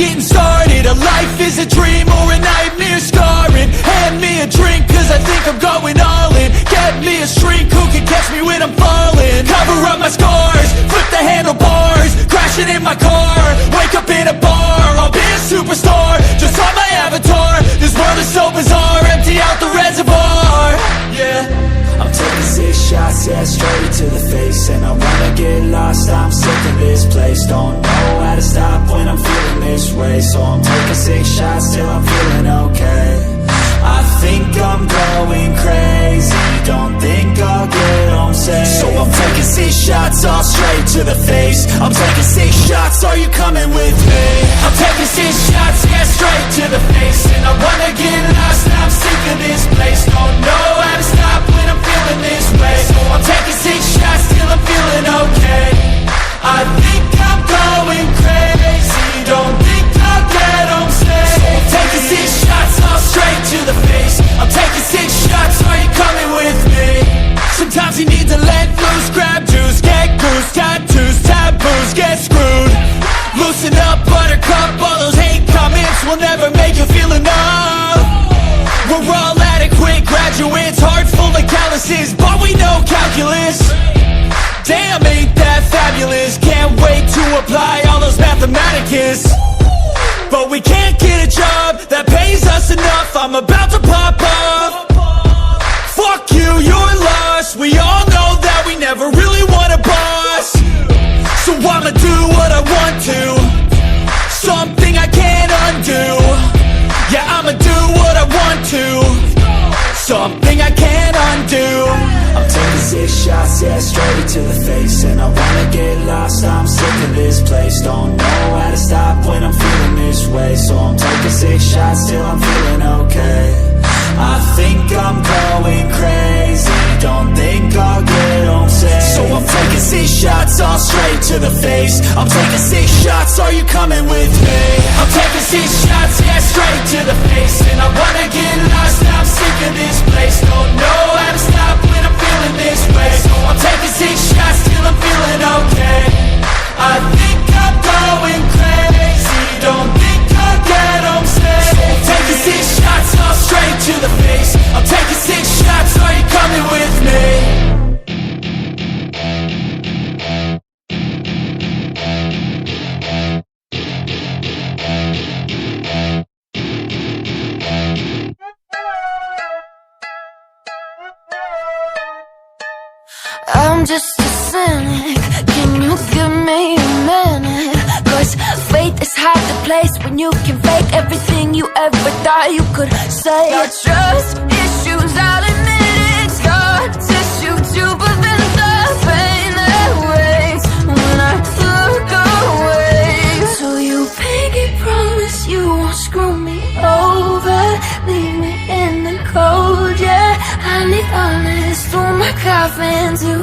getting started. A life is a dream or a nightmare scarring. Hand me a drink cause I think I'm going all in. Get me a shrink who can catch me when I'm falling. Cover up my scars, flip the handlebars, crashing in my car, wake up in a bar. I'll be a superstar, just on my avatar. This world is so bizarre, empty out the reservoir. Yeah, I'm taking 6 shots, yeah, straight to the face. And I wanna get lost, I'm sick of this place. Don't know how to stop when I'm feeling this way. So I'm taking 6 shots till I'm feeling okay. I think I'm going crazy, don't think I'll get home safe. So I'm taking 6 shots, all straight to the face. I'm taking 6 shots, are you coming with me? I'm taking 6 shots, yeah, straight to the face. And I wanna get lost, I'm sick of this place. Don't know how to stop when I'm feeling this way. So I'm taking 6 shots till I'm feeling okay. I think I'm going crazy, don't think I'll get home safe. So I'm taking 6 shots, all straight to the face. I'm taking 6 shots, are you coming with me? Sometimes you need to let loose, grab juice, get goose, tattoos, taboos, get screwed. Loosen up, buttercup, all those hate comments will never make you feel enough. We're all adequate graduates, heart full of calluses, but we know calculus. Damn, ain't that fabulous? Can't wait to apply all those mathematicus. But we can't get a job that pays us enough. I'm about to pop up. Fuck you, you're lost. We all know that we never really want a boss. So I'ma do what I want to, something I can't undo. Yeah, I'ma do what I want to, something I can't undo. I'm taking 6 shots, yeah, straight to the face. And I wanna get lost, I'm sick of this place. Don't know how to stop when I'm feeling this way. So I'm taking 6 shots till I'm feeling okay. I think I'm going crazy, don't think I'll get home safe. So I'm taking 6 shots, all straight to the face. I'm taking 6 shots, are you coming with me? I'm taking 6 shots, yeah, straight to the face. And I wanna get lost, I'm sick of this place. Don't know how to stop when I'm feeling this way. So I'm taking 6 shots till I'm feeling okay. I think I'm going crazy, don't think I'll get home safe. So I'm taking 6 shots, all straight to the face. I'm taking 6 shots, are you coming with me? I'm just a cynic, can you give me a minute? Cause faith is hard to place when you can fake everything you ever thought you could say. Your trust issues, I'll admit it. Scar tissue to prevent the pain that waits when I look away. So you pinky promise you won't screw me over, leave me in the cold, yeah. I need honest through my coffin to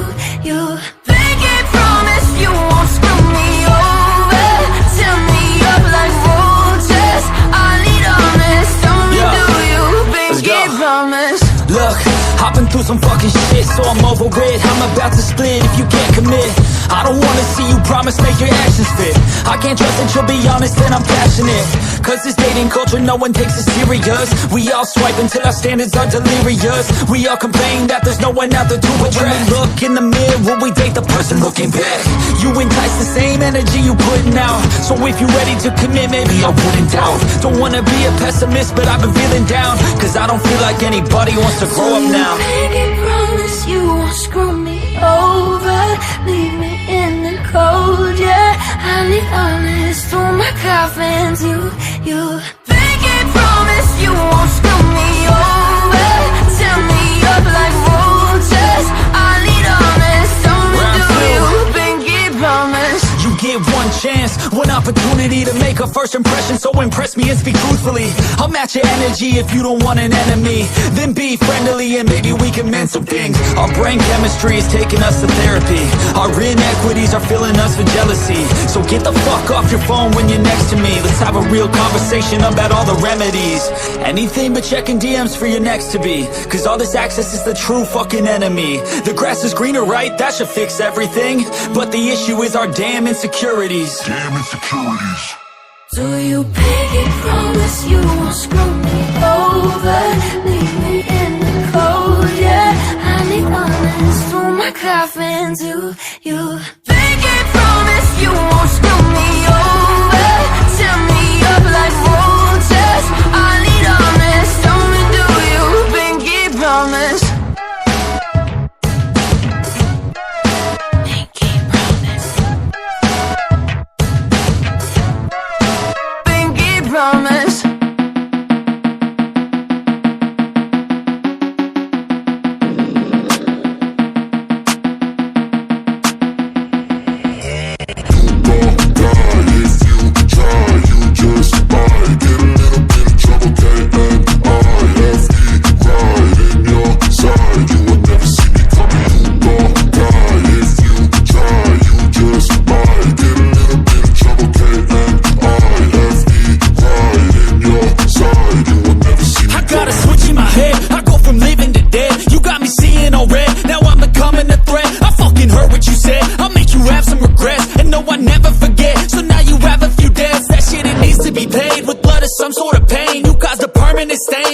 you. Pinky promise you won't screw me over, tear me up like roaches. I need honest, only do you. Pinky promise. Look, I've been through some fucking shit, so I'm over it. I'm about to split if you can't commit. I don't wanna see you promise, make your actions fit. I can't trust that you'll be honest and I'm passionate. Cause this dating culture, no one takes it serious. We all swipe until our standards are delirious. We all complain that there's no one out there to address. When we look in the mirror, we date the person looking back. You entice the same energy you putting out. So if you're ready to commit, maybe I wouldn't doubt. Don't wanna be a pessimist, but I've been feeling down. Cause I don't feel like anybody wants to grow up now. Pinky promise you won't screw me over, leave me in the cold, yeah. I need honest through my coffin to you. Pinky promise you won't screw me over, tear me up like roaches. I need honest, only do you. Pinky promise. You get one chance, one opportunity to make a first impression. So impress me and speak truthfully. I'll match your energy if you don't want an enemy. Then be friendly and maybe we can mend some things. Our brain chemistry is taking us to therapy. Our inequities are filling us with jealousy. So get the fuck off your phone when you're next to me. Let's have a real conversation about all the remedies. Anything but checking DMs for your next to be. Cause all this access is the true fucking enemy. The grass is greener, right? That should fix everything. But the issue is our damn insecurities. Do you pinky promise you won't screw me over? Leave me in the cold, yeah. I need honest through my coffin. Do you pinky promise you won't screw me over? Tear me up like roaches. I need honest. Tell me, do you pinky promise? Pinky promise. Pinky promise.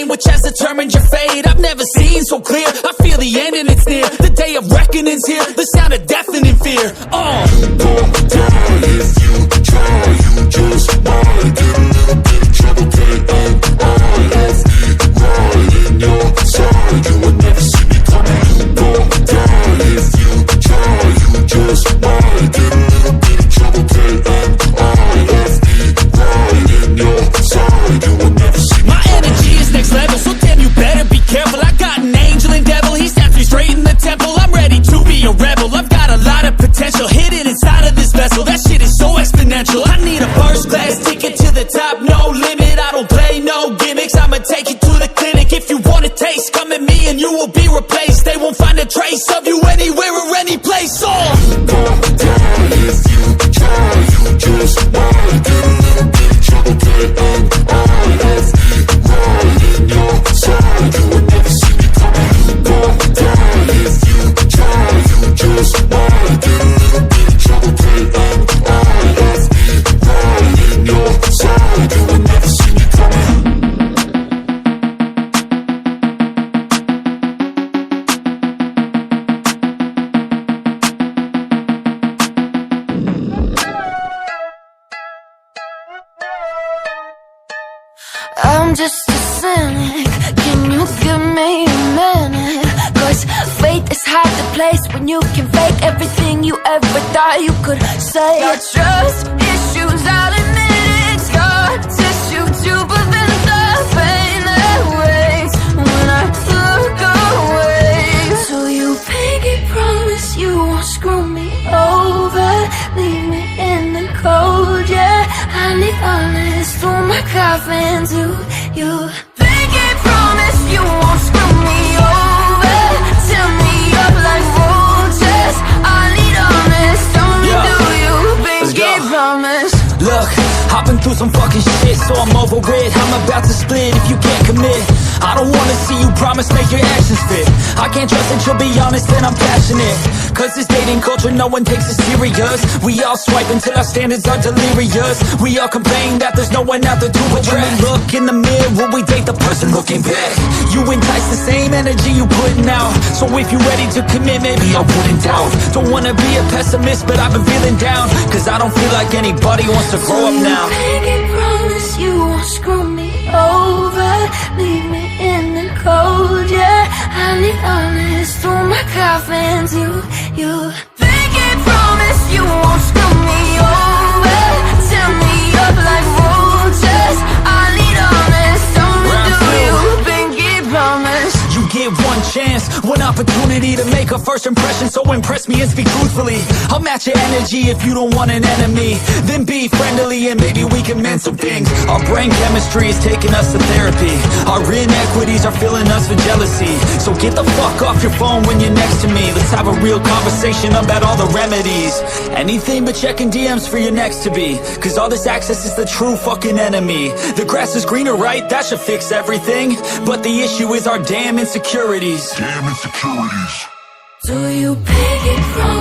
Which has determined your fate. I've never seen so clear. I feel the end and it's near. The day of reckoning's here. The sound of deafening fear. You gon' die if you try. You just might get a little bit of trouble. K-N-I-F-E right in your side. You will never see me coming. You gon' die if you try. You just might get a little bit of trouble. K-N-I-F-E right in your side. You will never see me. My energy is next level, so damn you better be careful. I got an angel and devil, he snaps me straight in the temple. I'm ready to be a rebel, I've got a lot of potential hidden inside of this vessel. That shit is so exponential. I need a first class ticket to the top, no limit. I don't play no gimmicks, I'ma take you to the clinic. If you want a taste, come at me and you will be replaced. They won't find a trace of you anywhere or any place. You gon' die if you try. You just might get a little bit of trouble. K-N-I-F-E right in your side. You will never see me coming. You gon' die if you try. You just might get a little bit of trouble. K-N-I-F-E right in your side. You will never see me coming. I'm just a cynic, can you give me a minute? Cause faith is hard to place when you can fake everything you ever thought you could say. Your trust issues, I'll admit it. Scar tissue to prevent the pain that waits when I look away. So you pinky promise you won't screw me over? Leave me in the cold, yeah. I need honest through my coffin. Do you pinky promise you won't screw me over? Tear me up like roaches. I need honest. Tell me, do you pinky promise? Look, I've been through some fucking shit, so I'm over it. I'm about to split if you can't commit. I don't wanna see you promise, make your actions fit. I can't trust that you'll be honest and I'm passionate. Cause this dating culture, no one takes it serious. We all swipe until our standards are delirious. We all complain that there's no one out there to address. When we look in the mirror, we date the person looking back. You entice the same energy you putting out. So if you're ready to commit, maybe I wouldn't doubt. Don't wanna be a pessimist, but I've been feeling down. Cause I don't feel like anybody wants to grow up now. Pinky promise you won't screw me over? Leave me in the cold, yeah. I need honest through my coffin. You pinky promise you won't screw me over? Tear me up like roaches. I need honest. Tell me, do you pinky promise? You get one chance, one opportunity to make a first impression. So impress me and speak truthfully. I'll match your energy if you don't want an enemy. Then be friendly and maybe we can mend some things. Our brain chemistry is taking us to therapy. Our inequities are filling us with jealousy. So get the fuck off your phone when you're next to me. Let's have a real conversation about all the remedies. Anything but checking DMs for your next to be. Cause all this access is the true fucking enemy. The grass is greener, right? That should fix everything. But the issue is our damn insecurities. Do you pinky promise?